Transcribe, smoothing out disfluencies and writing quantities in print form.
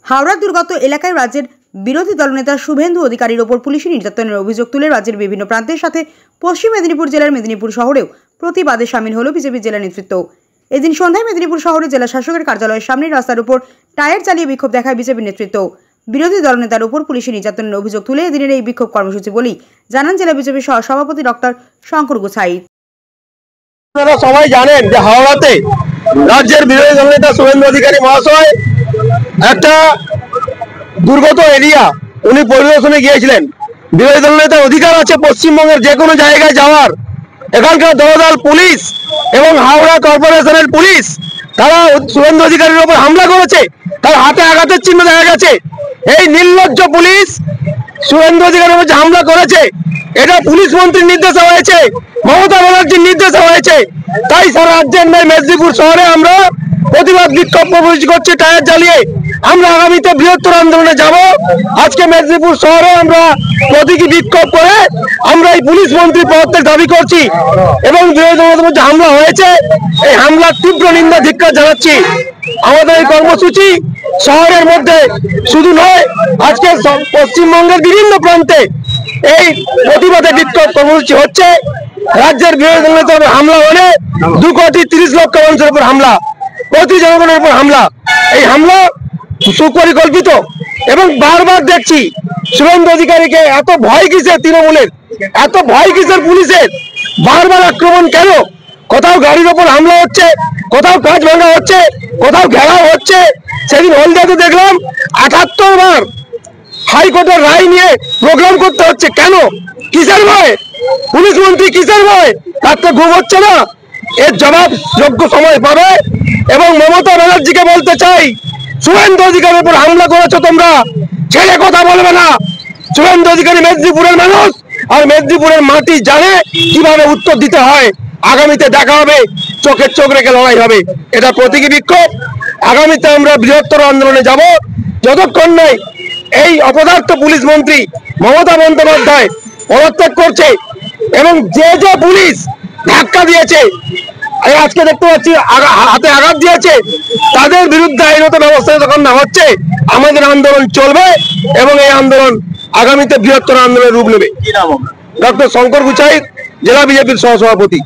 হাওড়া দুর্গত এলাকায় রাজ্যের বিরোধী দলনেতা শুভেন্দু অধিকারীর ওপর পুলিশি নির্যাতনের অভিযোগ তুলে রাজ্যের বিভিন্ন প্রান্তের সাথে পশ্চিম মেদিনীপুর জেলার মেদিনীপুর শহরেও প্রতিবাদে সামিল হল বিজেপির জেলা নেতৃত্ব। এদিন সন্ধ্যায় মেদিনীপুর শহরে জেলা শাসকের কার্যালয়ের সামনে রাস্তার উপর টায়ার চালিয়ে বিক্ষোভ দেখায় বিজেপির নেতৃত্ব। বিরোধী দলনেতার উপর পুলিশি নির্যাতনের অভিযোগ তুলে এদিনের এই বিক্ষোভ কর্মসূচি বলেই জানান জেলা বিজেপির সভাপতি ডক্টর শঙ্কর গুছাইত। আপনারা সবাই জানেন যে হাওড়াতে রাজ্যের বিরোধী দলনেতা শুভেন্দু অধিকারী মহাশয় একটা দুর্গত এরিয়া উনি পরিদর্শনে গিয়েছিলেন। বিরোধী দলনেতার অধিকার আছে পশ্চিমবঙ্গের যে কোনো জায়গায় যাওয়ার। এখানকার দলদল পুলিশ এবং হাওড়া কর্পোরেশনের পুলিশ তারা শুভেন্দু অধিকারীর উপর হামলা করেছে, তার হাতে আঘাতের চিহ্ন দেখা গেছে। এই নির্লজ্জ পুলিশ শুভেন্দু অধিকারীর উপর হামলা করেছে, এটা পুলিশ মন্ত্রীর নির্দেশে হয়েছে, মমতা ব্যানার্জির নির্দেশে হয়েছে। তাই সারা রাজ্যের নয় মেদিনীপুর শহরে আমরা প্রতিবাদ বিক্ষোভ কর্মসূচি করছি টায়ার জ্বালিয়ে। আমরা আগামীতে বৃহত্তর আন্দোলনে যাব। আজকে মেদিনীপুর শহরে আমরা প্রতীকী বিক্ষোভ করে আমরা এই পুলিশ মন্ত্রীর পদত্যাগ দাবি করছি এবং বিরোধী দলের মধ্যে হামলা হয়েছে, এই হামলার তীব্র নিন্দা ধিক্কার জানাচ্ছি। আমাদের এই কর্মসূচি শহরের মধ্যে শুধু নয়, আজকে পশ্চিমবঙ্গের বিভিন্ন প্রান্তে এই প্রতিবাদে বিক্ষোভ কর্মসূচি হচ্ছে। রাজ্যের বিরোধী দলের উপর হামলা হলে 2,30,00,000 মানুষের উপর হামলা, প্রতি জনগণের উপর হামলা। এই হামলা সুপরিকল্পিত এবং বারবার দেখছি শুভেন্দু অধিকারীকে এত ভয় কিসের তৃণমূলের, এত ভয় কিসের পুলিশের, বারবার আক্রমণ কেন? কোথাও গাড়ির ওপর হামলা হচ্ছে, কোথাও কাঁচ ভাঙা হচ্ছে, কোথাও ঘেরাও হচ্ছে। সেদিন হলদিয়াতে দেখলাম 78 বার হাইকোর্টের রায় নিয়ে প্রোগ্রাম করতে হচ্ছে। কেন? কিসের ভয়? পুলিশ মন্ত্রী কিসের ভয়? তার তো ঘুম হচ্ছে না। এর জবাব যোগ্য সময় পাবে। এবং মমতা ব্যানার্জিকে বলতে চাই, শুভেন্দু অধিকারীর উপর হামলা করেছো তোমরা, ছেড়ে কথা বলবে না। শুভেন্দু অধিকারী মেদিনীপুরের মানুষ আর মেদিনীপুরের মাটি জানে কিভাবে উত্তর দিতে হয়। আগামীতে দেখা হবে, চোখের চোখ রেখে লড়াই হবে। এটা প্রতীকী বিক্ষোভ। আগামীতে আমরা বৃহত্তর আন্দোলনে যাব যতক্ষণ নয় এই অপদার্থ পুলিশ মন্ত্রী মমতা বন্দ্যোপাধ্যায় পদত্যাগ করছে এবং যে যে পুলিশ ধাক্কা দিয়েছে, আজকে দেখতে পাচ্ছি হাতে আঘাত দিয়েছে, তাদের বিরুদ্ধে আইনত ব্যবস্থা যতক্ষণ না হচ্ছে আমাদের আন্দোলন চলবে এবং এই আন্দোলন আগামীতে বৃহত্তর আন্দোলনের রূপ নেবে। ডক্টর শঙ্কর গুছাইত, জেলা বিজেপির সহসভাপতি।